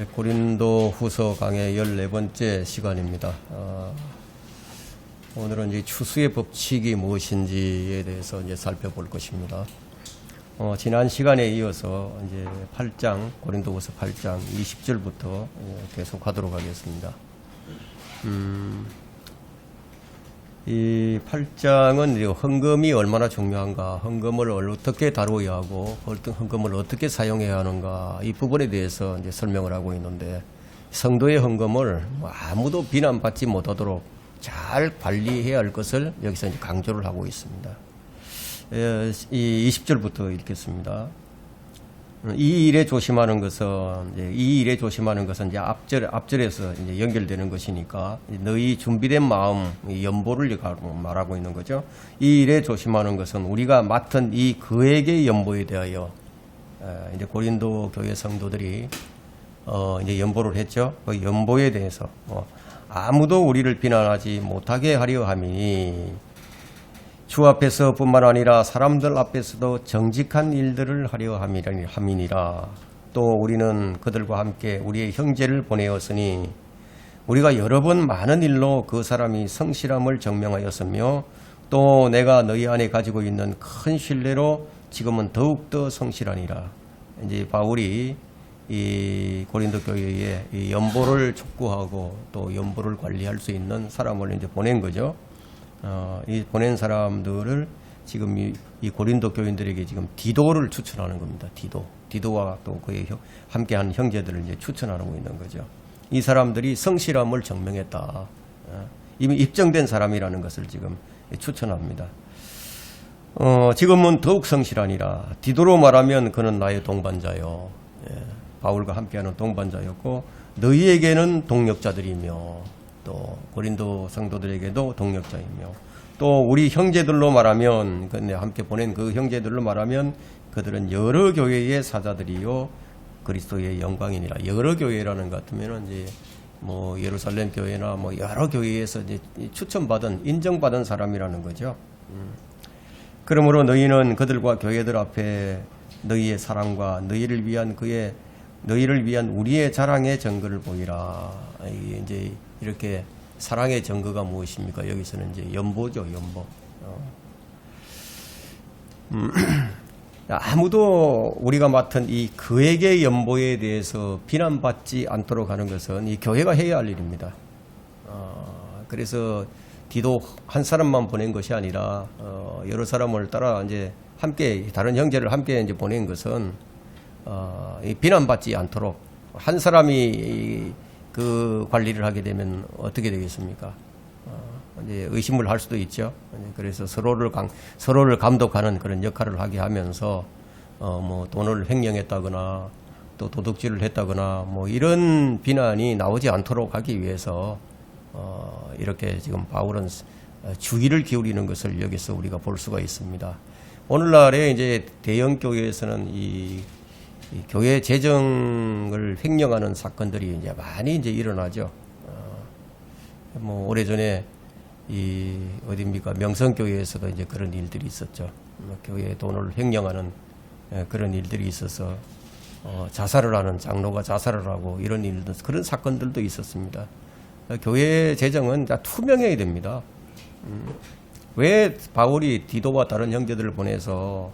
고린도 후서 강의 14번째 시간입니다. 오늘은 이제 추수의 법칙이 무엇인지에 대해서 이제 살펴볼 것입니다. 지난 시간에 이어서 이제 8장, 고린도 후서 8장 20절부터 계속 하도록 하겠습니다. 이 8장은 헌금이 얼마나 중요한가, 헌금을 어떻게 다루어야 하고, 헌금을 어떻게 사용해야 하는가, 이 부분에 대해서 이제 설명을 하고 있는데, 성도의 헌금을 아무도 비난받지 못하도록 잘 관리해야 할 것을 여기서 이제 강조를 하고 있습니다. 이 20절부터 읽겠습니다. 이 일에 조심하는 것은 이제 앞절에서 이제 연결되는 것이니까 너희 준비된 마음, 연보를 말하고 있는 거죠. 이 일에 조심하는 것은 우리가 맡은 이 그에게 연보에 대하여 이제 고린도 교회 성도들이 이제 연보를 했죠. 그 연보에 대해서 아무도 우리를 비난하지 못하게 하려 함이니 주 앞에서뿐만 아니라 사람들 앞에서도 정직한 일들을 하려 함이니라. 또 우리는 그들과 함께 우리의 형제를 보내었으니 우리가 여러 번 많은 일로 그 사람이 성실함을 증명하였으며 또 내가 너희 안에 가지고 있는 큰 신뢰로 지금은 더욱더 성실하니라. 이제 바울이 이 고린도 교회에 이 연보를 촉구하고 또 연보를 관리할 수 있는 사람을 이제 보낸 거죠. 이 보낸 사람들을 지금 이 고린도 교인들에게 지금 디도를 추천하는 겁니다. 디도와 또 그의 함께한 형제들을 이제 추천하고 있는 거죠. 이 사람들이 성실함을 증명했다. 이미 입증된 사람이라는 것을 지금 추천합니다. 지금은 더욱 성실하니라. 디도로 말하면 그는 나의 동반자요. 바울과 함께하는 동반자였고 너희에게는 동력자들이며 또 고린도 성도들에게도 동력자이며 또 우리 형제들로 말하면 함께 보낸 그 형제들로 말하면 그들은 여러 교회의 사자들이요 그리스도의 영광이니라. 여러 교회라는 것 같으면 이제 뭐 예루살렘 교회나 뭐 여러 교회에서 이제 추천받은 인정받은 사람이라는 거죠. 그러므로 너희는 그들과 교회들 앞에 너희의 사랑과 너희를 위한 우리의 자랑의 증거를 보이라. 이제 이렇게 사랑의 증거가 무엇입니까? 여기서는 이제 연보죠, 연보. 아무도 우리가 맡은 이 그에게 연보에 대해서 비난받지 않도록 하는 것은 이 교회가 해야 할 일입니다. 그래서 디도 한 사람만 보낸 것이 아니라 여러 사람을 따라 이제 함께 다른 형제를 함께 이제 보낸 것은 비난받지 않도록 한 사람이 그 관리를 하게 되면 어떻게 되겠습니까? 이제 의심을 할 수도 있죠. 그래서 서로를 감독하는 그런 역할을 하게 하면서 뭐 돈을 횡령했다거나 또 도둑질을 했다거나 뭐 이런 비난이 나오지 않도록 하기 위해서 이렇게 지금 바울은 주의를 기울이는 것을 여기서 우리가 볼 수가 있습니다. 오늘날에 이제 대형 교회에서는 이 교회 재정을 횡령하는 사건들이 이제 많이 이제 일어나죠. 뭐 오래전에 어디입니까? 명성교회에서도 이제 그런 일들이 있었죠. 교회 돈을 횡령하는 그런 일들이 있어서 자살을 하는 장로가 자살을 하고 이런 일도 그런 사건들도 있었습니다. 교회 재정은 다 투명해야 됩니다. 왜 바울이 디도와 다른 형제들을 보내서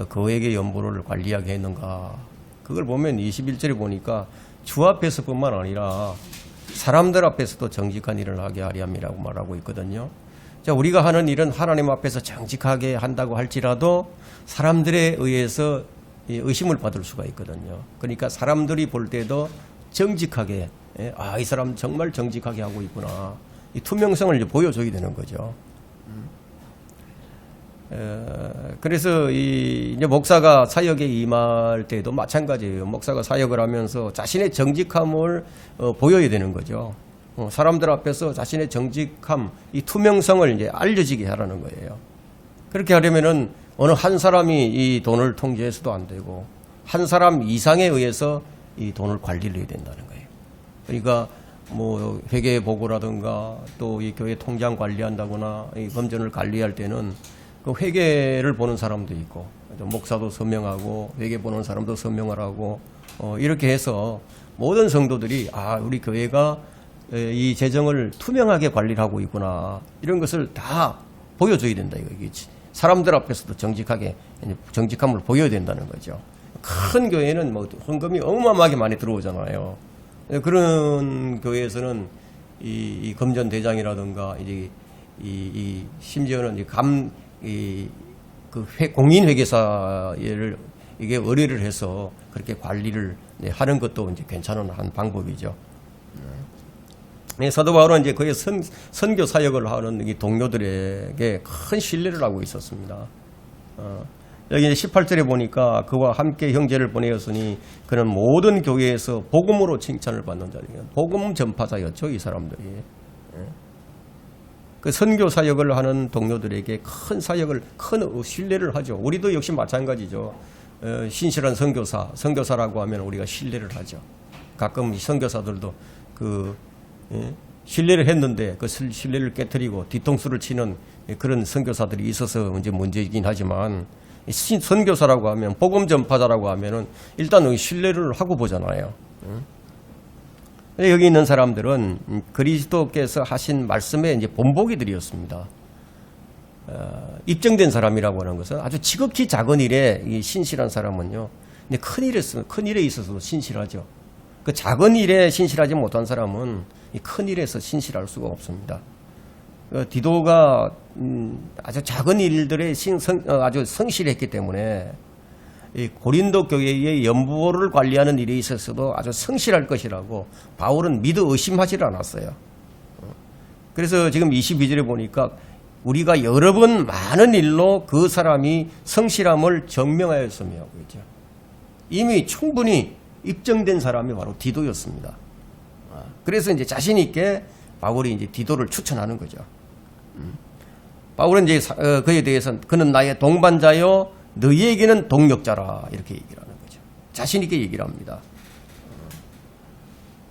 그에게 연보를 관리하게 했는가? 그걸 보면 21절에 보니까 주 앞에서뿐만 아니라 사람들 앞에서도 정직한 일을 하게 하려 함이라고 말하고 있거든요. 자, 우리가 하는 일은 하나님 앞에서 정직하게 한다고 할지라도 사람들에 의해서 의심을 받을 수가 있거든요. 그러니까 사람들이 볼 때도 정직하게, 이 사람 정말 정직하게 하고 있구나. 이 투명성을 이제 보여줘야 되는 거죠. 그래서 이제 목사가 사역에 임할 때도 마찬가지예요. 목사가 사역을 하면서 자신의 정직함을 보여야 되는 거죠. 사람들 앞에서 자신의 정직함, 이 투명성을 이제 알려지게 하라는 거예요. 그렇게 하려면은 어느 한 사람이 이 돈을 통제해서도 안 되고 한 사람 이상에 의해서 이 돈을 관리를 해야 된다는 거예요. 그러니까 뭐 회계 보고라든가 또 이 교회 통장 관리한다거나 이 금전을 관리할 때는 그 회계를 보는 사람도 있고 목사도 서명하고 회계 보는 사람도 서명을 하고 이렇게 해서 모든 성도들이 우리 교회가 이 재정을 투명하게 관리를 하고 있구나, 이런 것을 다 보여줘야 된다. 이거 사람들 앞에서도 정직함을 보여야 된다는 거죠. 큰 교회는 뭐 헌금이 어마어마하게 많이 들어오잖아요. 그런 교회에서는 이 금전대장이라든가 이제 심지어는 공인회계사를 이게 의뢰를 해서 그렇게 관리를 하는 것도 이제 괜찮은 한 방법이죠. 사도 바울은 이제 그의 선교 사역을 하는 이 동료들에게 큰 신뢰를 하고 있었습니다. 여기 18절에 보니까 그와 함께 형제를 보내었으니 그는 모든 교회에서 복음으로 칭찬을 받는 자들이에요. 복음 전파자였죠, 이 사람들이. 그 선교 사역을 하는 동료들에게 큰 신뢰를 하죠. 우리도 역시 마찬가지죠. 신실한 선교사라고 하면 우리가 신뢰를 하죠. 가끔 이 선교사들도 신뢰를 했는데 그 신뢰를 깨뜨리고 뒤통수를 치는 그런 선교사들이 있어서 문제이긴 하지만, 선교사라고 하면, 복음 전파자라고 하면은 일단 신뢰를 하고 보잖아요. 여기 있는 사람들은 그리스도께서 하신 말씀의 이제 본보기들이었습니다. 입증된 사람이라고 하는 것은 아주 지극히 작은 일에 신실한 사람은요, 근데 큰 일에 있어서도 신실하죠. 그 작은 일에 신실하지 못한 사람은 이 큰 일에서 신실할 수가 없습니다. 디도가 아주 작은 일들에 아주 성실했기 때문에 이 고린도 교회의 연부를 관리하는 일에 있어서도 아주 성실할 것이라고 바울은 믿어 의심하지 않았어요. 그래서 지금 22절에 보니까 우리가 여러 번 많은 일로 그 사람이 성실함을 증명하였으며 하고 있죠. 이미 충분히 입증된 사람이 바로 디도였습니다. 그래서 이제 자신 있게 바울이 이제 디도를 추천하는 거죠. 바울은 이제 그에 대해서는 그는 나의 동반자요 너희에게는 동력자라, 이렇게 얘기를 하는 거죠. 자신 있게 얘기를 합니다.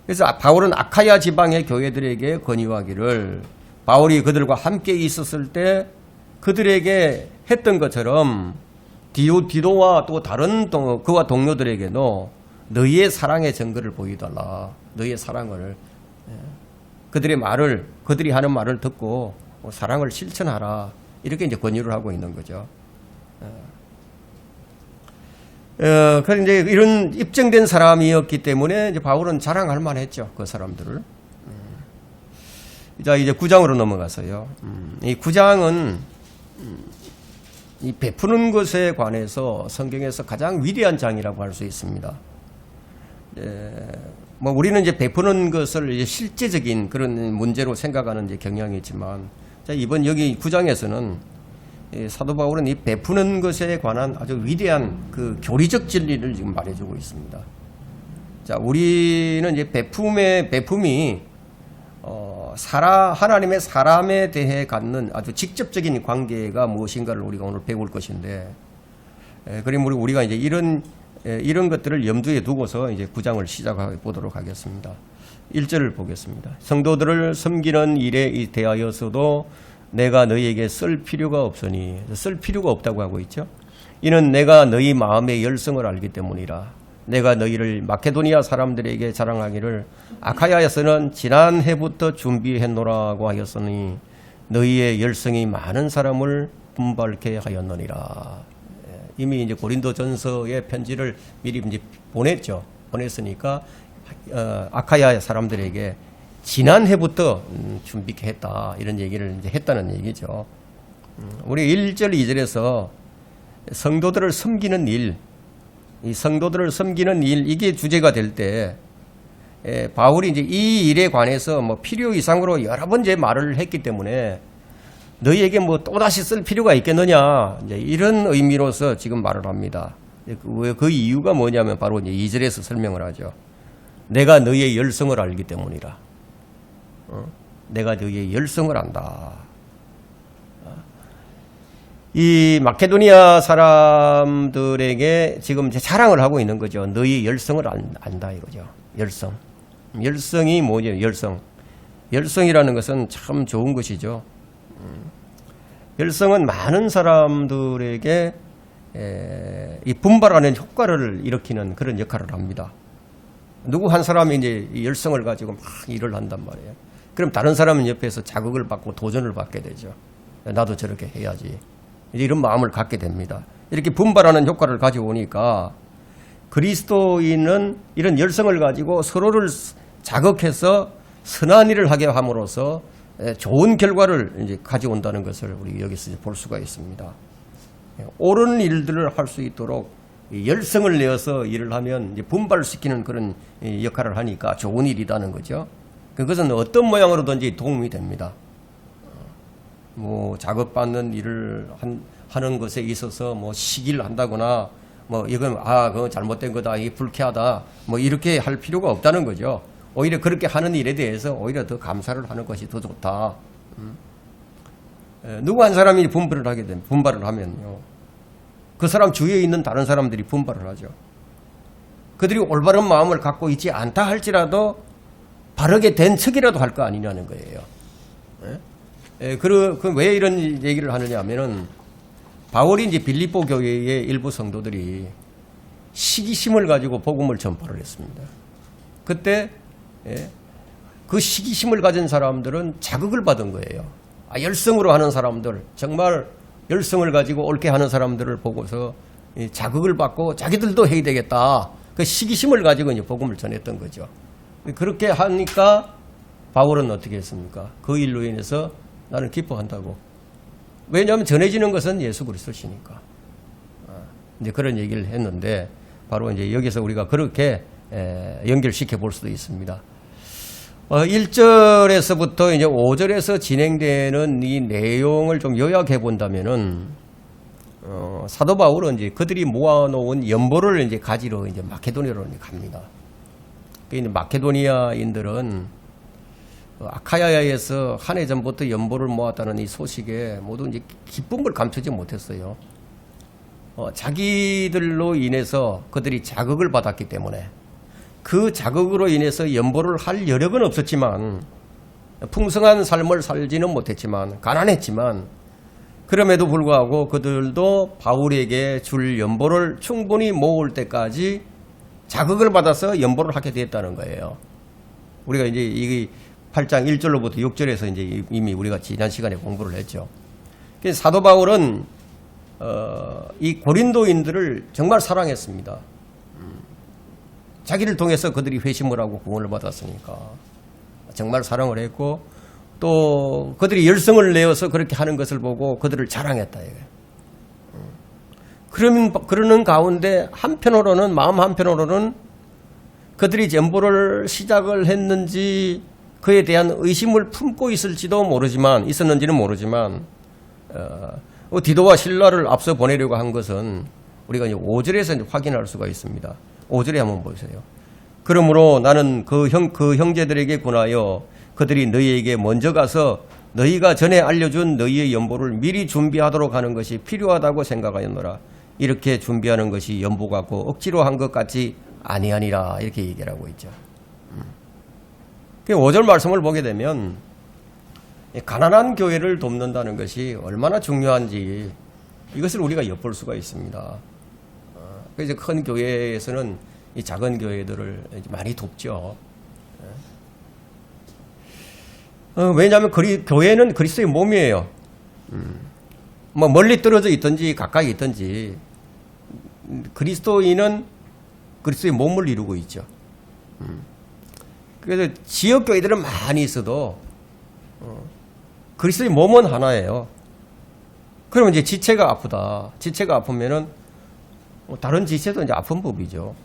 그래서 바울은 아카야 지방의 교회들에게 권유하기를, 바울이 그들과 함께 있었을 때 그들에게 했던 것처럼 디도와 또 다른 그와 동료들에게도 너희의 사랑의 증거를 보여달라. 너희의 사랑을, 그들이 하는 말을 듣고 사랑을 실천하라, 이렇게 이제 권유를 하고 있는 거죠. 그런데 이제 이런 입증된 사람이었기 때문에 이제 바울은 자랑할 만했죠, 그 사람들을. 자, 이제 9장으로 넘어가서요. 이 9장은 이 베푸는 것에 관해서 성경에서 가장 위대한 장이라고 할 수 있습니다. 뭐 우리는 이제 베푸는 것을 이제 실제적인 그런 문제로 생각하는 이제 경향이 있지만, 자, 이번 여기 9장에서는 사도 바울은 이 베푸는 것에 관한 아주 위대한 그 교리적 진리를 지금 말해주고 있습니다. 자, 우리는 이제 베품이 하나님의 사람에 대해 갖는 아주 직접적인 관계가 무엇인가를 우리가 오늘 배울 것인데, 그럼 우리가 이제 이런 것들을 염두에 두고서 이제 9장을 시작해 보도록 하겠습니다. 1절을 보겠습니다. 성도들을 섬기는 일에 대하여서도 내가 너희에게 쓸 필요가 없으니, 쓸 필요가 없다고 하고 있죠. 이는 내가 너희 마음의 열성을 알기 때문이라. 내가 너희를 마케도니아 사람들에게 자랑하기를 아카야에서는 지난 해부터 준비했노라고 하였으니 너희의 열성이 많은 사람을 분발케 하였느니라. 이미 이제 고린도전서의 편지를 미리 이제 보냈으니까 아카야 사람들에게 지난 해부터 준비케 했다, 이런 얘기를 이제 했다는 얘기죠. 우리 1절 2절에서 성도들을 섬기는 일, 이 성도들을 섬기는 일, 이게 주제가 될 때 바울이 이제 이 일에 관해서 뭐 필요 이상으로 여러 번 이제 말을 했기 때문에 너희에게 뭐 또다시 쓸 필요가 있겠느냐, 이제 이런 의미로서 지금 말을 합니다. 그 이유가 뭐냐면 바로 이제 2절에서 설명을 하죠. 내가 너희의 열성을 알기 때문이라. 내가 너희의 열성을 안다. 이 마케도니아 사람들에게 지금 자랑을 하고 있는 거죠. 너희 열성을 안다, 이거죠. 열성이 뭐죠? 열성이라는 것은 참 좋은 것이죠. 열성은 많은 사람들에게 이 분발하는 효과를 일으키는 그런 역할을 합니다. 누구 한 사람이 이제 열성을 가지고 막 일을 한단 말이에요. 그럼 다른 사람은 옆에서 자극을 받고 도전을 받게 되죠. 나도 저렇게 해야지. 이런 마음을 갖게 됩니다. 이렇게 분발하는 효과를 가져오니까 그리스도인은 이런 열성을 가지고 서로를 자극해서 선한 일을 하게 함으로써 좋은 결과를 이제 가져온다는 것을 우리 여기서 볼 수가 있습니다. 옳은 일들을 할 수 있도록 열성을 내어서 일을 하면 이제 분발시키는 그런 역할을 하니까 좋은 일이라는 거죠. 그것은 어떤 모양으로든지 도움이 됩니다. 뭐 자극받는 일을 하는 것에 있어서 뭐 시기를 한다거나 뭐 이건 그건 잘못된 거다, 이게 불쾌하다, 뭐 이렇게 할 필요가 없다는 거죠. 오히려 그렇게 하는 일에 대해서 오히려 더 감사를 하는 것이 더 좋다. 누구 한 사람이 분발을 하면요, 그 사람 주위에 있는 다른 사람들이 분발을 하죠. 그들이 올바른 마음을 갖고 있지 않다 할지라도 바르게 된 척이라도 할 거 아니냐는 거예요. 왜 이런 얘기를 하느냐 하면은 바울이 이제 빌립보 교회의 일부 성도들이 시기심을 가지고 복음을 전파를 했습니다. 그때 그 시기심을 가진 사람들은 자극을 받은 거예요. 열성으로 하는 사람들, 정말 열성을 가지고 옳게 하는 사람들을 보고서 자극을 받고 자기들도 해야 되겠다. 그 시기심을 가지고 이제 복음을 전했던 거죠. 그렇게 하니까 바울은 어떻게 했습니까? 그 일로 인해서 나는 기뻐한다고. 왜냐하면 전해지는 것은 예수 그리스도시니까. 이제 그런 얘기를 했는데 바로 이제 여기서 우리가 그렇게 연결시켜 볼 수도 있습니다. 1절에서부터 이제 5절에서 진행되는 이 내용을 좀 요약해 본다면은, 사도 바울은 이제 그들이 모아놓은 연보를 이제 가지러 이제 마케도니아로 갑니다. 그러니까 마케도니아인들은 아카야에서 한 해 전부터 연보를 모았다는 이 소식에 모두 이제 기쁨을 감추지 못했어요. 자기들로 인해서 그들이 자극을 받았기 때문에 그 자극으로 인해서 연보를 할 여력은 없었지만, 풍성한 삶을 살지는 못했지만, 가난했지만, 그럼에도 불구하고 그들도 바울에게 줄 연보를 충분히 모을 때까지 자극을 받아서 연보를 하게 됐다는 거예요. 우리가 이제 이 8장 1절로부터 6절에서 이제 이미 우리가 지난 시간에 공부를 했죠. 그래서 사도 바울은 이 고린도인들을 정말 사랑했습니다. 자기를 통해서 그들이 회심을 하고 구원을 받았으니까 정말 사랑을 했고, 또 그들이 열성을 내어서 그렇게 하는 것을 보고 그들을 자랑했다. 그러는 가운데 마음 한편으로는 그들이 연보를 시작을 했는지 그에 대한 의심을 품고 있었는지는 모르지만 디도와 실라를 앞서 보내려고 한 것은 우리가 이제 5절에서 이제 확인할 수가 있습니다. 5절에 한번 보세요. 그러므로 나는 그 형제들에게 권하여 그들이 너희에게 먼저 가서 너희가 전에 알려준 너희의 연보를 미리 준비하도록 하는 것이 필요하다고 생각하였노라. 이렇게 준비하는 것이 연보 같고 억지로 한 것 같지 아니하니라. 이렇게 얘기를 하고 있죠. 5절 말씀을 보게 되면 가난한 교회를 돕는다는 것이 얼마나 중요한지 이것을 우리가 엿볼 수가 있습니다. 그래서 큰 교회에서는 이 작은 교회들을 많이 돕죠. 왜냐하면 교회는 그리스도의 몸이에요. 뭐 멀리 떨어져 있든지 가까이 있든지 그리스도인은 그리스도의 몸을 이루고 있죠. 그래서 지역 교회들은 많이 있어도 그리스도의 몸은 하나예요. 그러면 이제 지체가 아프다. 지체가 아프면은 다른 지체도 이제 아픈 법이죠.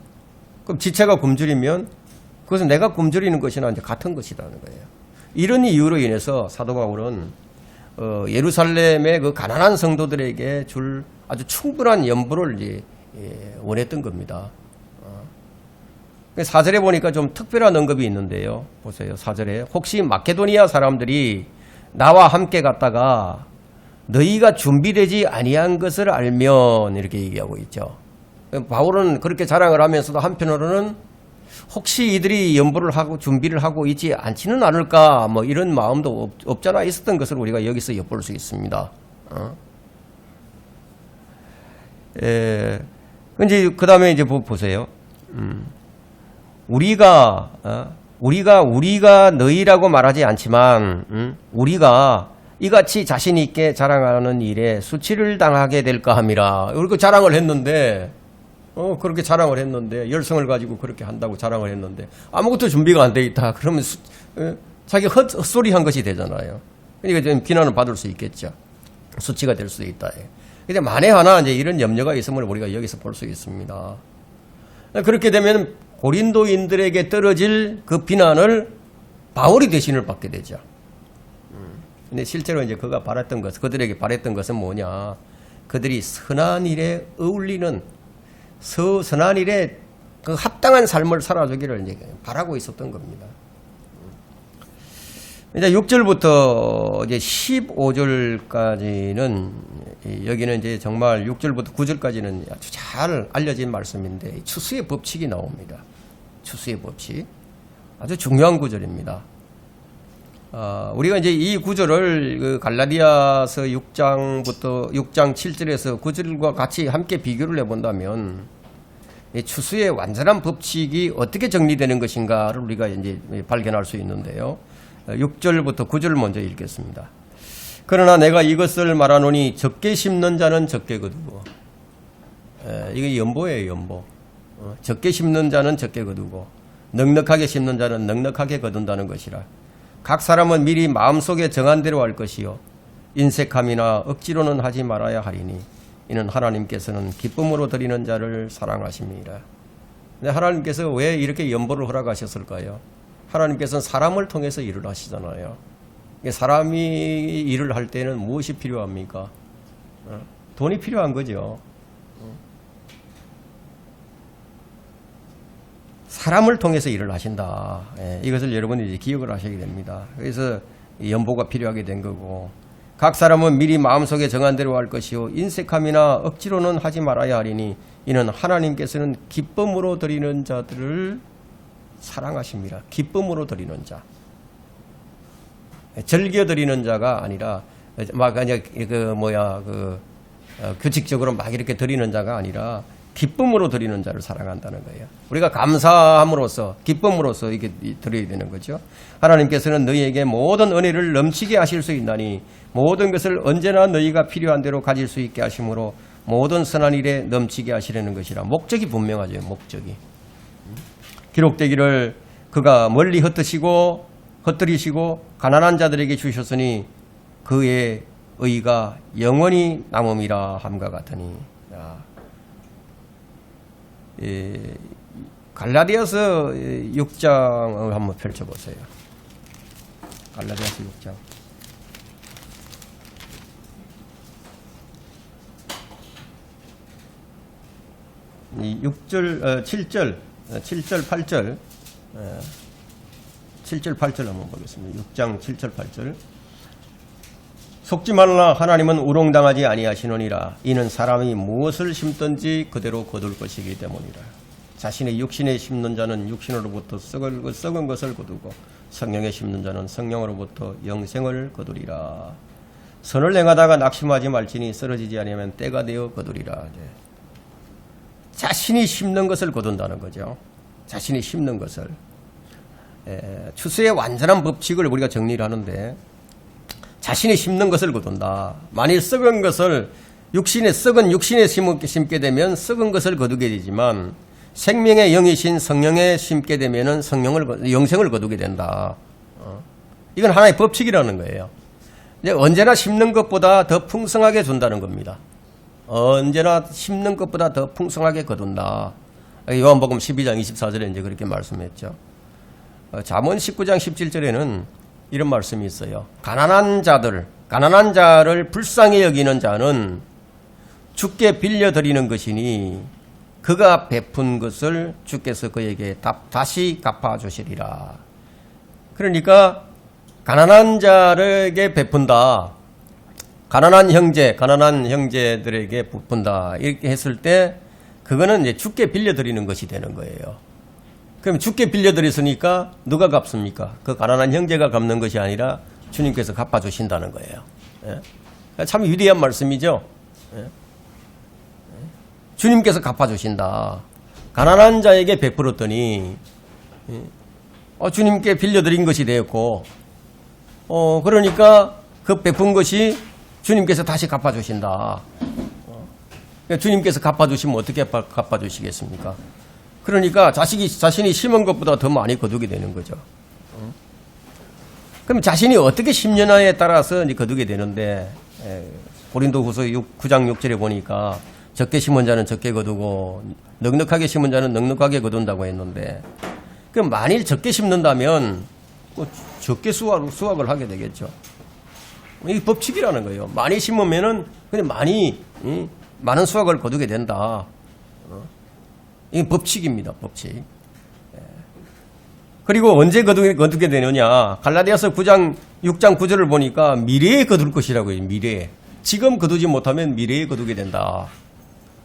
그럼 지체가 굶주리면 그것은 내가 굶주리는 것이나 이제 같은 것이라는 거예요. 이런 이유로 인해서 사도 바울은 예루살렘의 그 가난한 성도들에게 줄 아주 충분한 연보를 이제 원했던 겁니다. 4절에 보니까 좀 특별한 언급이 있는데요. 보세요. 4절에 혹시 마케도니아 사람들이 나와 함께 갔다가 너희가 준비되지 아니한 것을 알면 이렇게 얘기하고 있죠. 바울은 그렇게 자랑을 하면서도 한편으로는 혹시 이들이 연보를 하고 준비를 하고 있지 않지는 않을까 뭐 이런 마음도 없잖아 있었던 것을 우리가 여기서 엿볼 수 있습니다. 이제 그 다음에 이제 보세요. 우리가 너희라고 말하지 않지만 우리가 이같이 자신 있게 자랑하는 일에 수치를 당하게 될까 함이라. 이렇게 자랑을 했는데 그렇게 자랑을 했는데 열성을 가지고 그렇게 한다고 자랑을 했는데 아무것도 준비가 안 돼 있다. 그러면 자기 헛소리한 것이 되잖아요. 그러니까 좀 비난을 받을 수 있겠죠. 수치가 될 수 있다. 근데 만에 하나 이제 이런 염려가 있음을 우리가 여기서 볼 수 있습니다. 그렇게 되면 고린도인들에게 떨어질 그 비난을 바울이 대신을 받게 되죠. 근데 실제로 이제 그들에게 바랬던 것은 뭐냐? 그들이 선한 일에 어울리는 선한 일에 그 합당한 삶을 살아주기를 이제 바라고 있었던 겁니다. 이제 6절부터 이제 15절까지는 여기는 이제 정말 6절부터 9절까지는 아주 잘 알려진 말씀인데 추수의 법칙이 나옵니다. 추수의 법칙. 아주 중요한 구절입니다. 우리가 이제 이 구절을 그 갈라디아서 6장 7절에서 9절과 같이 함께 비교를 해본다면 이 추수의 완전한 법칙이 어떻게 정리되는 것인가를 우리가 이제 발견할 수 있는데요. 6절부터 9절을 먼저 읽겠습니다. 그러나 내가 이것을 말하노니 적게 심는 자는 적게 거두고, 이게 연보예요, 연보. 적게 심는 자는 적게 거두고 넉넉하게 심는 자는 넉넉하게 거둔다는 것이라. 각 사람은 미리 마음속에 정한 대로 할 것이요 인색함이나 억지로는 하지 말아야 하리니 이는 하나님께서는 기쁨으로 드리는 자를 사랑하십니다. 근데 하나님께서 왜 이렇게 연보를 허락하셨을까요? 하나님께서는 사람을 통해서 일을 하시잖아요. 사람이 일을 할 때는 무엇이 필요합니까? 돈이 필요한 거죠. 사람을 통해서 일을 하신다. 이것을 여러분이 이제 기억을 하셔야 됩니다. 그래서 연보가 필요하게 된 거고, 각 사람은 미리 마음속에 정한 대로 할 것이요 인색함이나 억지로는 하지 말아야 하리니 이는 하나님께서는 기쁨으로 드리는 자들을 사랑하십니다. 기쁨으로 드리는 자. 즐겨 드리는 자가 아니라 막 그냥 규칙적으로 막 이렇게 드리는 자가 아니라 기쁨으로 드리는 자를 사랑한다는 거예요. 우리가 감사함으로써 기쁨으로써 이게 드려야 되는 거죠. 하나님께서는 너희에게 모든 은혜를 넘치게 하실 수 있나니 모든 것을 언제나 너희가 필요한 대로 가질 수 있게 하심으로 모든 선한 일에 넘치게 하시려는 것이라. 목적이 분명하죠. 목적이. 기록되기를 그가 멀리 흩뜨리시고 가난한 자들에게 주셨으니 그의 의가 영원히 남음이라 함과 같으니. 갈라디아서 6장을 한번 펼쳐보세요. 갈라디아서 6장. 이 6절, 7절, 8절, 7절, 8절 한번 보겠습니다. 6장 7절, 8절. 속지 말라. 하나님은 우롱당하지 아니하시느니라. 이는 사람이 무엇을 심든지 그대로 거둘 것이기 때문이라. 자신의 육신에 심는 자는 육신으로부터 썩은 것을 거두고 성령에 심는 자는 성령으로부터 영생을 거두리라. 선을 행하다가 낙심하지 말지니 쓰러지지 아니하면 때가 되어 거두리라. 자신이 심는 것을 거둔다는 거죠. 자신이 심는 것을. 추수의 완전한 법칙을 우리가 정리를 하는데 자신이 심는 것을 거둔다. 만일 썩은 것을 썩은 육신에 심게 되면 썩은 것을 거두게 되지만 생명의 영이신 성령에 심게 되면은 영생을 거두게 된다. 이건 하나의 법칙이라는 거예요. 언제나 심는 것보다 더 풍성하게 준다는 겁니다. 언제나 심는 것보다 더 풍성하게 거둔다. 요한복음 12장 24절에 이제 그렇게 말씀했죠. 잠언 19장 17절에는 이런 말씀이 있어요. 가난한 자를 불쌍히 여기는 자는 주께 빌려드리는 것이니 그가 베푼 것을 주께서 그에게 다시 갚아주시리라. 그러니까 가난한 자에게 베푼다. 가난한 형제들에게 베푼다. 이렇게 했을 때 그거는 이제 주께 빌려드리는 것이 되는 거예요. 그럼 주께 빌려드렸으니까 누가 갚습니까? 그 가난한 형제가 갚는 것이 아니라 주님께서 갚아주신다는 거예요. 참 위대한 말씀이죠. 주님께서 갚아주신다. 가난한 자에게 베풀었더니 주님께 빌려드린 것이 되었고, 그러니까 그 베푼 것이 주님께서 다시 갚아주신다. 그러니까 주님께서 갚아주시면 어떻게 갚아주시겠습니까? 그러니까 자신이 심은 것보다 더 많이 거두게 되는 거죠. 그럼 자신이 어떻게 심느냐에 따라서 이제 거두게 되는데, 고린도후서 9장 6절에 보니까 적게 심은 자는 적게 거두고 넉넉하게 심은 자는 넉넉하게 거둔다고 했는데, 그럼 만일 적게 심는다면 적게 수확을 하게 되겠죠. 이 법칙이라는 거예요. 많이 심으면은 그냥 많은 수확을 거두게 된다. 이 법칙입니다. 법칙. 그리고 언제 거두게 되느냐. 갈라디아서 6장 9절을 보니까 미래에 거둘 것이라고 해요. 미래에. 지금 거두지 못하면 미래에 거두게 된다.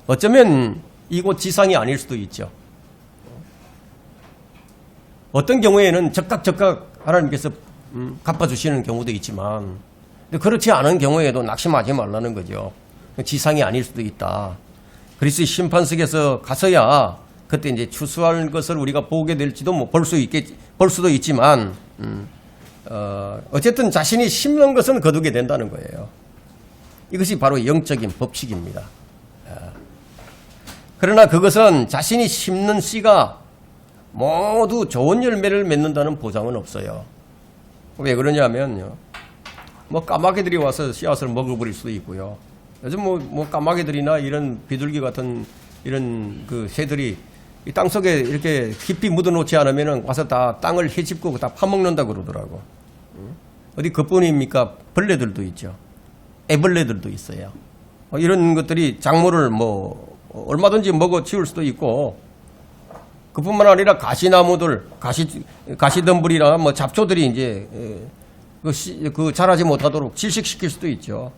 어쩌면 이곳 지상이 아닐 수도 있죠. 어떤 경우에는 적각 하나님께서 갚아주시는 경우도 있지만, 그렇지 않은 경우에도 낙심하지 말라는 거죠. 지상이 아닐 수도 있다. 그리스도의 심판석에서 가서야 그때 이제 추수할 것을 우리가 보게 될지도 볼 수도 있지만, 어쨌든 자신이 심는 것은 거두게 된다는 거예요. 이것이 바로 영적인 법칙입니다. 그러나 그것은 자신이 심는 씨가 모두 좋은 열매를 맺는다는 보장은 없어요. 왜 그러냐면요. 까마귀들이 와서 씨앗을 먹어버릴 수도 있고요. 요즘 까마귀들이나 이런 비둘기 같은 이런 그 새들이 이 땅속에 이렇게 깊이 묻어놓지 않으면 와서 다 땅을 헤집고 다 파먹는다 그러더라고. 어디 그뿐입니까? 벌레들도 있죠. 애벌레들도 있어요. 이런 것들이 작물을 얼마든지 먹어 치울 수도 있고, 그뿐만 아니라 가시나무들, 가시덤불이나 잡초들이 이제 자라지 못하도록 질식시킬 수도 있죠.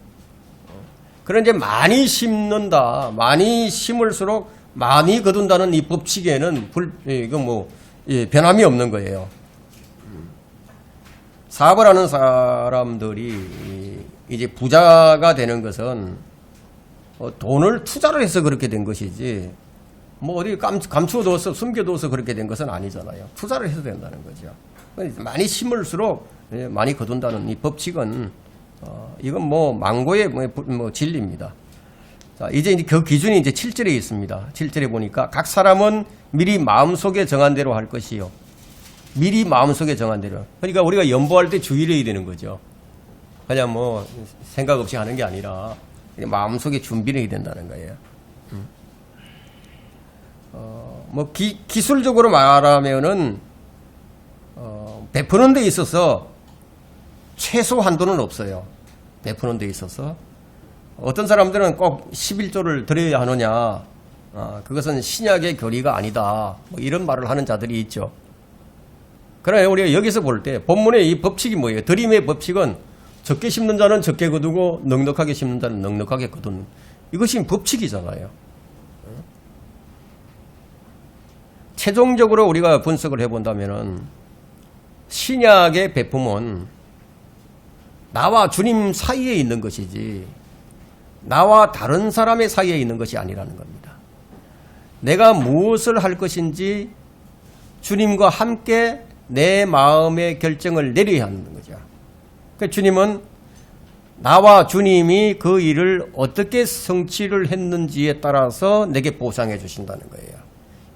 그런데 많이 심는다, 많이 심을수록 많이 거둔다는 이 법칙에는 변함이 없는 거예요. 사업을 하는 사람들이 이제 부자가 되는 것은 돈을 투자를 해서 그렇게 된 것이지, 어디 감추어둬서 숨겨둬서 그렇게 된 것은 아니잖아요. 투자를 해서 된다는 거죠. 많이 심을수록 많이 거둔다는 이 법칙은 이건 망고의 진리입니다. 자, 이제 그 기준이 이제 7절에 있습니다. 7절에 보니까 각 사람은 미리 마음속에 정한 대로 할 것이요. 미리 마음속에 정한 대로. 그러니까 우리가 연보할 때 주의를 해야 되는 거죠. 그냥 생각 없이 하는 게 아니라 마음속에 준비를 해야 된다는 거예요. 기술적으로 말하면은 베푸는 데 있어서 최소 한도는 없어요. 베푸는 데 있어서 어떤 사람들은 꼭 11조를 드려야 하느냐, 그것은 신약의 교리가 아니다, 이런 말을 하는 자들이 있죠. 그러나 우리가 여기서 볼 때 본문의 이 법칙이 뭐예요? 드림의 법칙은 적게 심는 자는 적게 거두고 넉넉하게 심는 자는 넉넉하게 거두는, 이것이 법칙이잖아요. 최종적으로 우리가 분석을 해본다면은 신약의 베품은 나와 주님 사이에 있는 것이지 나와 다른 사람의 사이에 있는 것이 아니라는 겁니다. 내가 무엇을 할 것인지 주님과 함께 내 마음의 결정을 내려야 하는 거죠. 그러니까 주님은 나와 주님이 그 일을 어떻게 성취를 했는지에 따라서 내게 보상해 주신다는 거예요.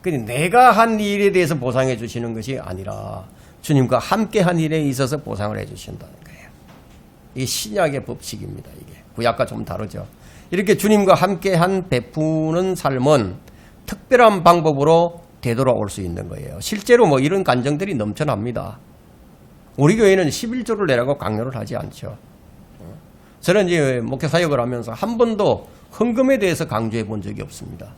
그러니까 내가 한 일에 대해서 보상해 주시는 것이 아니라 주님과 함께 한 일에 있어서 보상을 해 주신다는 거예요. 이게 신약의 법칙입니다. 이게 구약과 좀 다르죠. 이렇게 주님과 함께 한 베푸는 삶은 특별한 방법으로 되돌아올 수 있는 거예요. 실제로 이런 간증들이 넘쳐납니다. 우리 교회는 11조를 내라고 강요를 하지 않죠. 저는 이제 목회 사역을 하면서 한 번도 헌금에 대해서 강조해 본 적이 없습니다.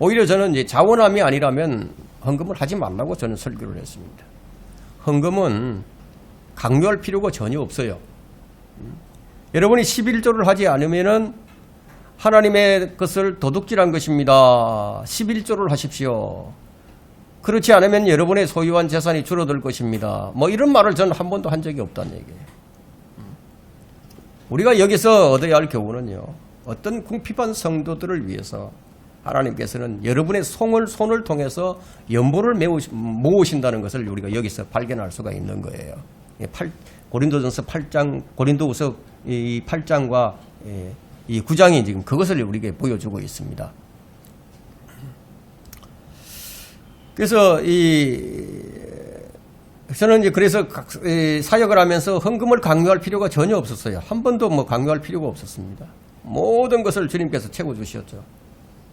오히려 저는 이제 자원함이 아니라면 헌금을 하지 말라고 저는 설교를 했습니다. 헌금은 강요할 필요가 전혀 없어요. 여러분이 11조를 하지 않으면은 하나님의 것을 도둑질한 것입니다. 11조를 하십시오. 그렇지 않으면 여러분의 소유한 재산이 줄어들 것입니다. 이런 말을 저는 한 번도 한 적이 없다는 얘기예요. 우리가 여기서 얻어야 할 교훈은요, 어떤 궁핍한 성도들을 위해서 하나님께서는 여러분의 손을 통해서 연보를 모으신다는 것을 우리가 여기서 발견할 수가 있는 거예요. 고린도전서 8장, 고린도후서 이 8장과 이 9장이 지금 그것을 우리에게 보여주고 있습니다. 그래서 저는 이제 그래서 사역을 하면서 헌금을 강요할 필요가 전혀 없었어요. 한 번도 뭐 강요할 필요가 없었습니다. 모든 것을 주님께서 채워주셨죠.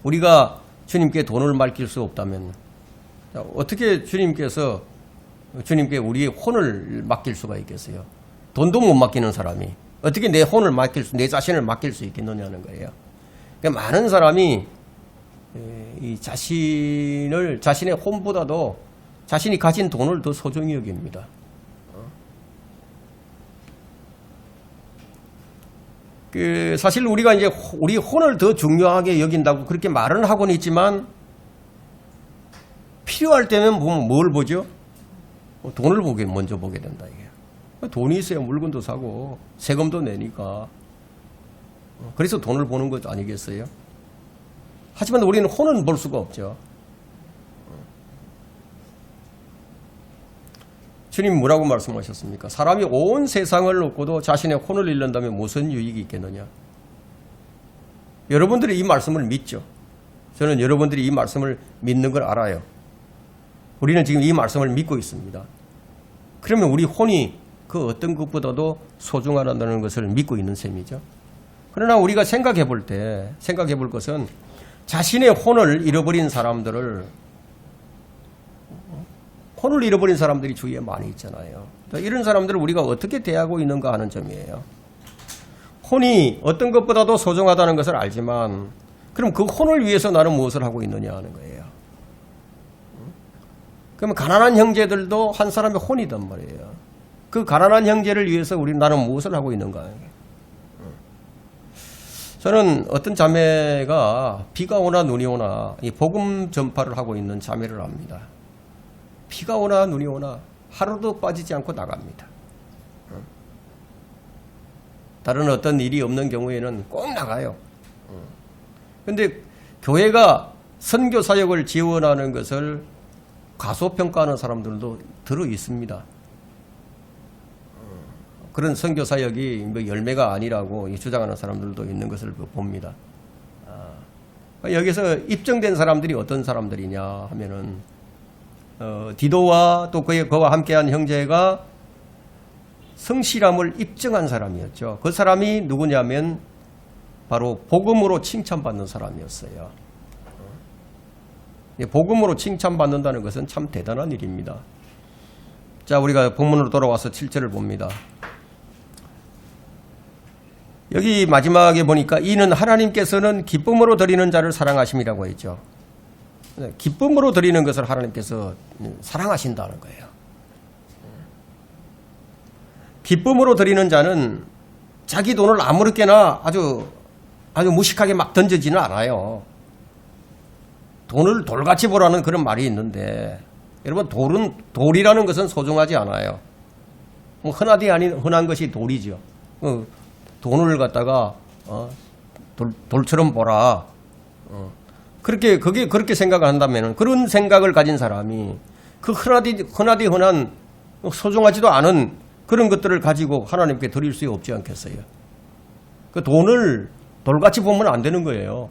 우리가 주님께 돈을 맡길 수 없다면 어떻게 주님께 우리의 혼을 맡길 수가 있겠어요? 돈도 못 맡기는 사람이 어떻게 내 혼을 내 자신을 맡길 수 있겠느냐는 거예요. 그러니까 많은 사람이 이 자신의 혼보다도 자신이 가진 돈을 더 소중히 여깁니다. 사실 우리가 이제 우리 혼을 더 중요하게 여긴다고 그렇게 말은 하고는 있지만 필요할 때는 보면 뭘 보죠? 돈을 먼저 보게 된다 이게. 돈이 있어야 물건도 사고 세금도 내니까. 그래서 돈을 보는 것 아니겠어요? 하지만 우리는 혼은 볼 수가 없죠. 주님 뭐라고 말씀하셨습니까? 사람이 온 세상을 얻고도 자신의 혼을 잃는다면 무슨 유익이 있겠느냐? 여러분들이 이 말씀을 믿죠. 저는 여러분들이 이 말씀을 믿는 걸 알아요. 우리는 지금 이 말씀을 믿고 있습니다. 그러면 우리 혼이 그 어떤 것보다도 소중하다는 것을 믿고 있는 셈이죠. 그러나 우리가 생각해 볼 것은 자신의 혼을 잃어버린 사람들이 주위에 많이 있잖아요. 이런 사람들을 우리가 어떻게 대하고 있는가 하는 점이에요. 혼이 어떤 것보다도 소중하다는 것을 알지만 그럼 그 혼을 위해서 나는 무엇을 하고 있느냐 하는 거예요. 그러면 가난한 형제들도 한 사람의 혼이단 말이에요. 그 가난한 형제를 위해서 나는 무엇을 하고 있는가. 저는 어떤 자매가 비가 오나 눈이 오나 이 복음 전파를 하고 있는 자매를 압니다. 비가 오나 눈이 오나 하루도 빠지지 않고 나갑니다. 다른 어떤 일이 없는 경우에는 꼭 나가요. 그런데 교회가 선교 사역을 지원하는 것을 과소평가하는 사람들도 들어 있습니다. 그런 선교 사역이 열매가 아니라고 주장하는 사람들도 있는 것을 봅니다. 여기서 입증된 사람들이 어떤 사람들이냐 하면은 디도와 또 그와 함께한 형제가 성실함을 입증한 사람이었죠. 그 사람이 누구냐면 바로 복음으로 칭찬받는 사람이었어요. 복음으로 칭찬받는다는 것은 참 대단한 일입니다. 자, 우리가 본문으로 돌아와서 7절을 봅니다. 여기 마지막에 보니까 이는 하나님께서는 기쁨으로 드리는 자를 사랑하심이라고 했죠. 기쁨으로 드리는 것을 하나님께서 사랑하신다는 거예요. 기쁨으로 드리는 자는 자기 돈을 아무렇게나 아주 무식하게 막 던지지는 않아요. 돈을 돌같이 보라는 그런 말이 있는데 여러분 돌이라는 것은 소중하지 않아요. 흔하디 아닌 흔한 것이 돌이죠. 돈을 갖다가 돌처럼 보라. 그렇게 생각을 한다면 그런 생각을 가진 사람이 그 흔하디 흔한 소중하지도 않은 그런 것들을 가지고 하나님께 드릴 수 없지 않겠어요? 그 돈을 돌같이 보면 안 되는 거예요.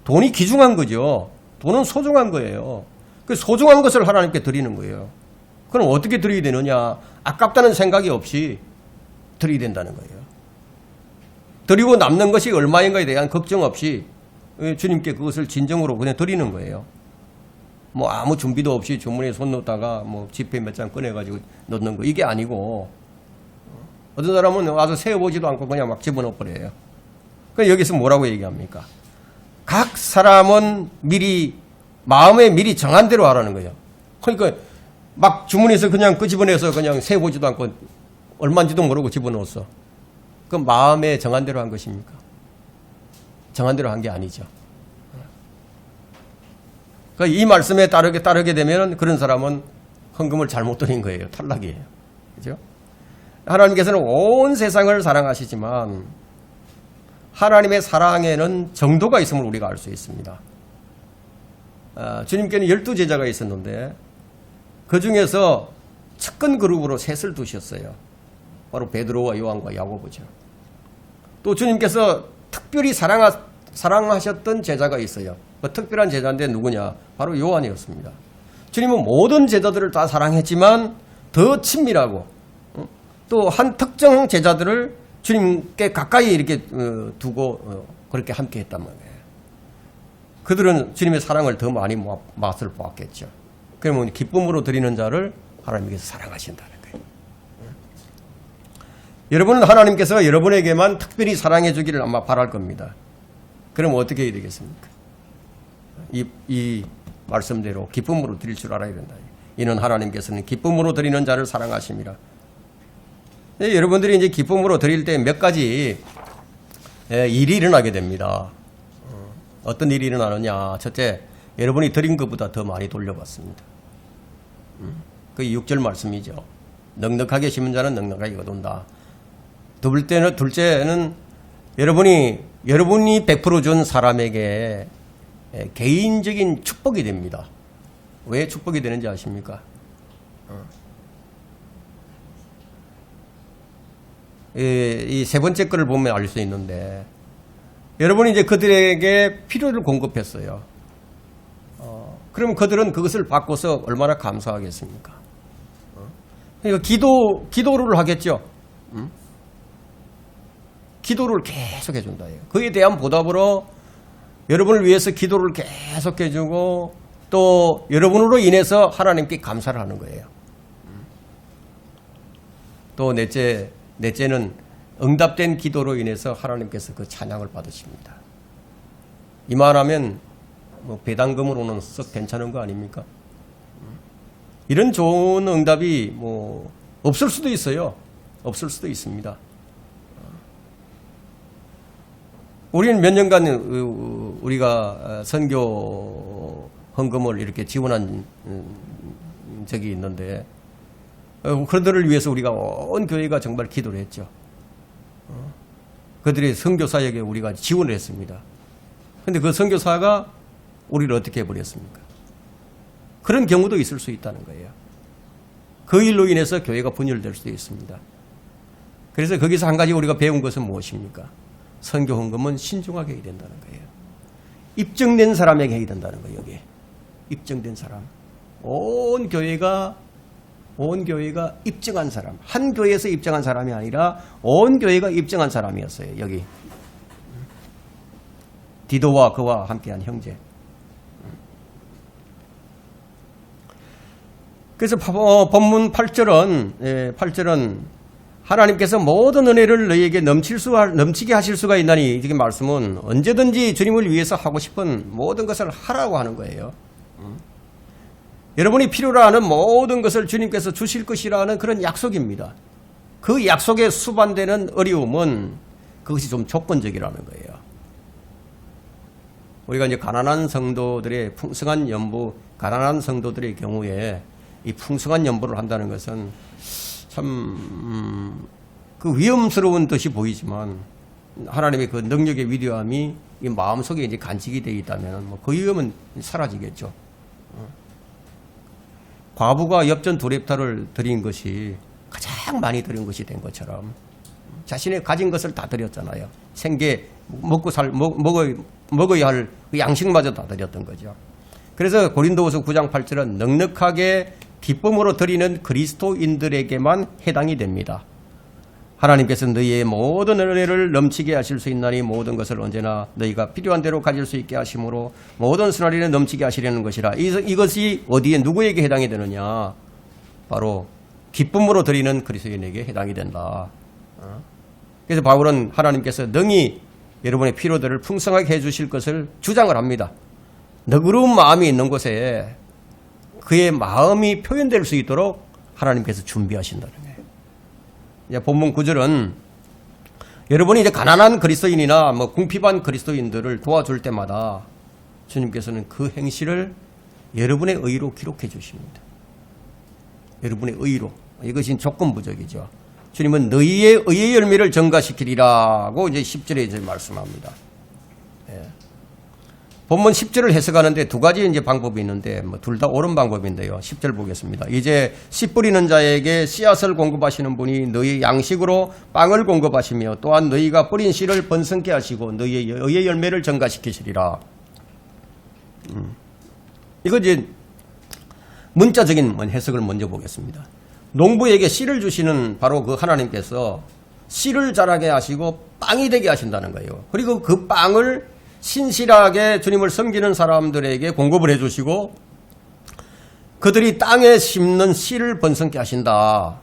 돈이 귀중한 거죠. 돈은 소중한 거예요. 그 소중한 것을 하나님께 드리는 거예요. 그럼 어떻게 드려야 되느냐? 아깝다는 생각이 없이 드려야 된다는 거예요. 드리고 남는 것이 얼마인가에 대한 걱정 없이 주님께 그것을 진정으로 그냥 드리는 거예요. 뭐 아무 준비도 없이 주머니에 손 넣다가 뭐 지폐 몇 장 꺼내가지고 넣는 거 이게 아니고 어떤 사람은 와서 세어보지도 않고 그냥 막 집어넣어 버려요. 그러니까 여기서 뭐라고 얘기합니까? 각 사람은 마음에 미리 정한 대로 하라는 거예요. 그러니까 막 주머니에서 그냥 끄집어내서 그냥 세어보지도 않고 얼마인지도 모르고 집어넣었어. 그럼 마음에 정한 대로 한 것입니까? 정한 대로 한 게 아니죠. 그러니까 이 말씀에 따르게 되면 그런 사람은 헌금을 잘못 드린 거예요. 탈락이에요. 그죠? 하나님께서는 온 세상을 사랑하시지만 하나님의 사랑에는 정도가 있음을 우리가 알 수 있습니다. 주님께는 12제자가 있었는데 그 중에서 측근 그룹으로 셋을 두셨어요. 바로 베드로와 요한과 야고보죠. 또 주님께서 특별히 사랑하셨던 제자가 있어요. 그 특별한 제자인데 누구냐? 바로 요한이었습니다. 주님은 모든 제자들을 다 사랑했지만 더 친밀하고 또 한 특정 제자들을 주님께 가까이 이렇게 두고 그렇게 함께 했단 말이에요. 그들은 주님의 사랑을 더 많이 맛을 보았겠죠. 그러면 기쁨으로 드리는 자를 하나님께서 사랑하신다는 거예요. 여러분은 하나님께서 여러분에게만 특별히 사랑해 주기를 아마 바랄 겁니다. 그럼 어떻게 해야 되겠습니까? 이 말씀대로 기쁨으로 드릴 줄 알아야 된다. 이는 하나님께서는 기쁨으로 드리는 자를 사랑하십니다. 여러분들이 이제 기쁨으로 드릴 때 몇 가지 일이 일어나게 됩니다. 어떤 일이 일어나느냐? 첫째, 여러분이 드린 것보다 더 많이 돌려받습니다. 그 6절 말씀이죠. 넉넉하게 심은 자는 넉넉하게 거둔다. 둘째는 여러분이 100% 준 사람에게 개인적인 축복이 됩니다. 왜 축복이 되는지 아십니까? 이 세 번째 거를 보면 알 수 있는데, 여러분이 이제 그들에게 필요를 공급했어요. 그럼 그들은 그것을 받고서 얼마나 감사하겠습니까? 그러니까 기도를 하겠죠. 기도를 계속 해준다. 그에 대한 보답으로 여러분을 위해서 기도를 계속 해주고 또 여러분으로 인해서 하나님께 감사를 하는 거예요. 또 넷째는 응답된 기도로 인해서 하나님께서 그 찬양을 받으십니다. 이만하면 뭐 배당금으로는 썩 괜찮은 거 아닙니까? 이런 좋은 응답이 뭐 없을 수도 있어요. 없을 수도 있습니다. 우리는 몇 년간 우리가 선교 헌금을 이렇게 지원한 적이 있는데 그들을 위해서 우리가 온 교회가 정말 기도를 했죠. 그들의 선교사에게 우리가 지원을 했습니다. 그런데 그 선교사가 우리를 어떻게 해버렸습니까? 그런 경우도 있을 수 있다는 거예요. 그 일로 인해서 교회가 분열될 수도 있습니다. 그래서 거기서 한 가지 우리가 배운 것은 무엇입니까? 선교 헌금은 신중하게 해야 된다는 거예요. 입증된 사람에게 해야 된다는 거예요. 여기 입증된 사람, 온 교회가 입증한 사람, 한 교회에서 입증한 사람이 아니라 온 교회가 입증한 사람이었어요. 여기 디도와 그와 함께한 형제. 그래서 본문 8절은 하나님께서 모든 은혜를 너희에게 넘치게 하실 수가 있나니, 이 말씀은 언제든지 주님을 위해서 하고 싶은 모든 것을 하라고 하는 거예요. 여러분이 필요로 하는 모든 것을 주님께서 주실 것이라는 그런 약속입니다. 그 약속에 수반되는 어려움은 그것이 좀 조건적이라는 거예요. 우리가 이제 가난한 성도들의 풍성한 연부, 가난한 성도들의 경우에 이 풍성한 연부를 한다는 것은 참 그 위험스러운 듯이 보이지만 하나님의 그 능력의 위대함이 이 마음속에 이제 간직이 되어 있다면 뭐 그 위험은 사라지겠죠. 과부가 엽전 2렙타를 드린 것이 가장 많이 드린 것이 된 것처럼 자신의 가진 것을 다 드렸잖아요. 생계 먹어야 할 그 양식마저 다 드렸던 거죠. 그래서 고린도후서 9장 8절은 넉넉하게 기쁨으로 드리는 그리스도인들에게만 해당이 됩니다. 하나님께서 너희의 모든 은혜를 넘치게 하실 수 있나니 모든 것을 언제나 너희가 필요한 대로 가질 수 있게 하심으로 모든 순환리는 넘치게 하시려는 것이라. 이것이 어디에 누구에게 해당이 되느냐? 바로 기쁨으로 드리는 그리스도인에게 해당이 된다. 그래서 바울은 하나님께서 능히 여러분의 필요들을 풍성하게 해주실 것을 주장을 합니다. 너그러운 마음이 있는 곳에 그의 마음이 표현될 수 있도록 하나님께서 준비하신다는 거예요. 이제 본문 9절은 여러분이 이제 가난한 그리스도인이나 뭐 궁핍한 그리스도인들을 도와줄 때마다 주님께서는 그 행실을 여러분의 의로 기록해 주십니다. 여러분의 의로. 이것이 조건부적이죠. 주님은 너희의 의의 열매를 증가시키리라고 이제 10절에 이제 말씀합니다. 예. 본문 10절을 해석하는데 두 가지 이제 방법이 있는데 뭐 둘 다 옳은 방법인데요. 10절 보겠습니다. 이제 씨 뿌리는 자에게 씨앗을 공급하시는 분이 너희 양식으로 빵을 공급하시며 또한 너희가 뿌린 씨를 번성케 하시고 너희의 의의 열매를 증가시키시리라. 이거 이제 문자적인 해석을 먼저 보겠습니다. 농부에게 씨를 주시는 바로 그 하나님께서 씨를 자라게 하시고 빵이 되게 하신다는 거예요. 그리고 그 빵을 신실하게 주님을 섬기는 사람들에게 공급을 해주시고 그들이 땅에 심는 씨를 번성케 하신다.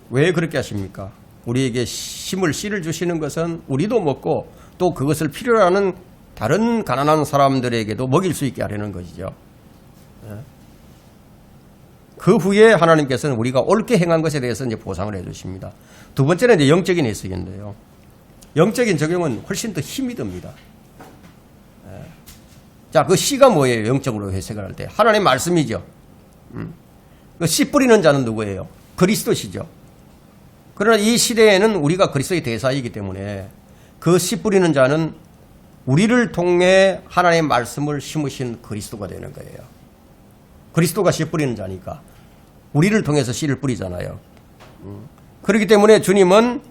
왜 그렇게 하십니까? 우리에게 심을 씨를 주시는 것은 우리도 먹고 또 그것을 필요로 하는 다른 가난한 사람들에게도 먹일 수 있게 하려는 것이죠. 그 후에 하나님께서는 우리가 옳게 행한 것에 대해서 이제 보상을 해주십니다. 두 번째는 이제 영적인 해석인데요. 영적인 적용은 훨씬 더 힘이 듭니다. 자, 그 씨가 뭐예요? 영적으로 해석을 할 때. 하나님 말씀이죠. 그 씨 뿌리는 자는 누구예요? 그리스도시죠. 그러나 이 시대에는 우리가 그리스도의 대사이기 때문에 그 씨 뿌리는 자는 우리를 통해 하나님의 말씀을 심으신 그리스도가 되는 거예요. 그리스도가 씨 뿌리는 자니까 우리를 통해서 씨를 뿌리잖아요. 그렇기 때문에 주님은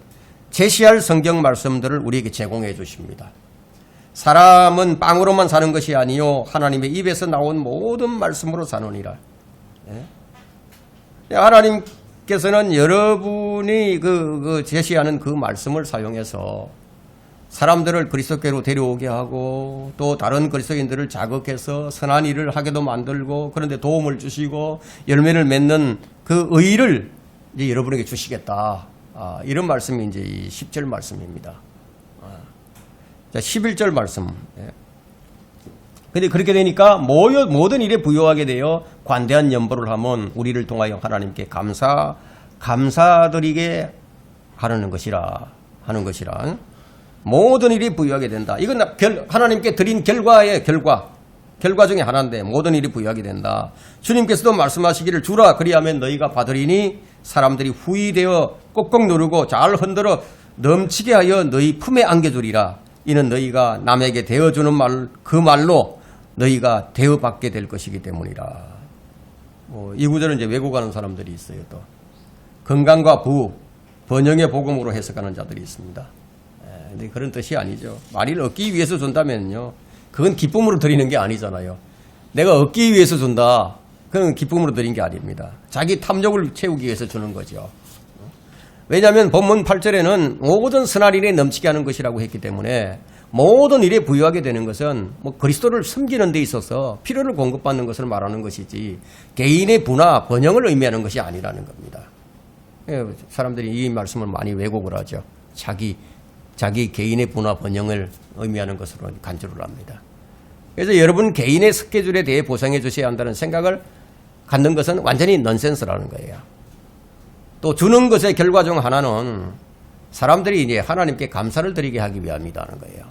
제시할 성경 말씀들을 우리에게 제공해 주십니다. 사람은 빵으로만 사는 것이 아니요 하나님의 입에서 나온 모든 말씀으로 사느니라. 하나님께서는 여러분이 제시하는 그 말씀을 사용해서 사람들을 그리스도께로 데려오게 하고 또 다른 그리스도인들을 자극해서 선한 일을 하게도 만들고 그런데 도움을 주시고 열매를 맺는 그 의의를 이제 여러분에게 주시겠다. 이런 말씀이 이제 이 10절 말씀입니다. 자, 11절 말씀. 근데 그렇게 되니까 모든 일에 부요하게 되어 관대한 연보를 하면 우리를 통하여 하나님께 감사드리게 하는 것이라. 모든 일이 부유하게 된다. 이건 하나님께 드린 결과의 결과 중에 하나인데 모든 일이 부유하게 된다. 주님께서도 말씀하시기를 주라 그리하면 너희가 받으리니 사람들이 후이되어 꼭꼭 누르고 잘 흔들어 넘치게 하여 너희 품에 안겨주리라. 이는 너희가 남에게 대어주는 그 말로 너희가 대어받게 될 것이기 때문이라. 이 구절은 이제 왜곡하는 사람들이 있어요. 또 건강과 번영의 복음으로 해석하는 자들이 있습니다. 근데 그런 뜻이 아니죠. 말을 얻기 위해서 준다면요. 그건 기쁨으로 드리는 게 아니잖아요. 내가 얻기 위해서 준다. 그건 기쁨으로 드린 게 아닙니다. 자기 탐욕을 채우기 위해서 주는 거죠. 왜냐하면 본문 8절에는 모든 선한 일에 넘치게 하는 것이라고 했기 때문에 모든 일에 부유하게 되는 것은 그리스도를 섬기는 데 있어서 필요를 공급받는 것을 말하는 것이지 개인의 부나 번영을 의미하는 것이 아니라는 겁니다. 사람들이 이 말씀을 많이 왜곡을 하죠. 자기 개인의 부나 번영을 의미하는 것으로 간주를 합니다. 그래서 여러분 개인의 스케줄에 대해 보상해 주셔야 한다는 생각을 갖는 것은 완전히 넌센스라는 거예요. 또 주는 것의 결과 중 하나는 사람들이 이제 하나님께 감사를 드리게 하기 위함이라는 거예요.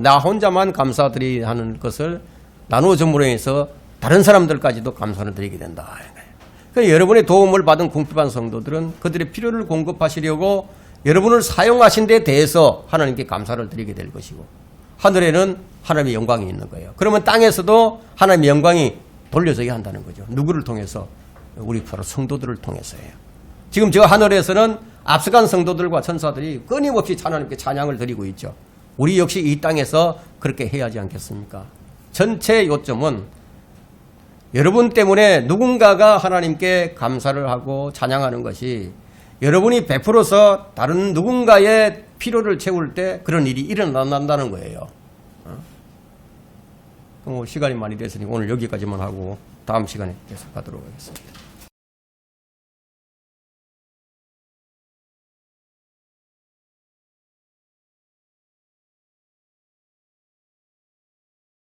나 혼자만 감사드리게 하는 것을 나누어 줌으로 해서 다른 사람들까지도 감사를 드리게 된다. 그러니까 여러분의 도움을 받은 궁핍한 성도들은 그들의 필요를 공급하시려고 여러분을 사용하신 데 대해서 하나님께 감사를 드리게 될 것이고 하늘에는 하나님의 영광이 있는 거예요. 그러면 땅에서도 하나님의 영광이 돌려져야 한다는 거죠. 누구를 통해서? 우리 바로 성도들을 통해서예요. 지금 저 하늘에서는 앞서간 성도들과 천사들이 끊임없이 하나님께 찬양을 드리고 있죠. 우리 역시 이 땅에서 그렇게 해야 하지 않겠습니까? 전체 요점은 여러분 때문에 누군가가 하나님께 감사를 하고 찬양하는 것이 여러분이 베풀어서 다른 누군가의 필요를 채울 때 그런 일이 일어난다는 거예요. 시간이 많이 됐으니 오늘 여기까지만 하고 다음 시간에 계속하도록 하겠습니다.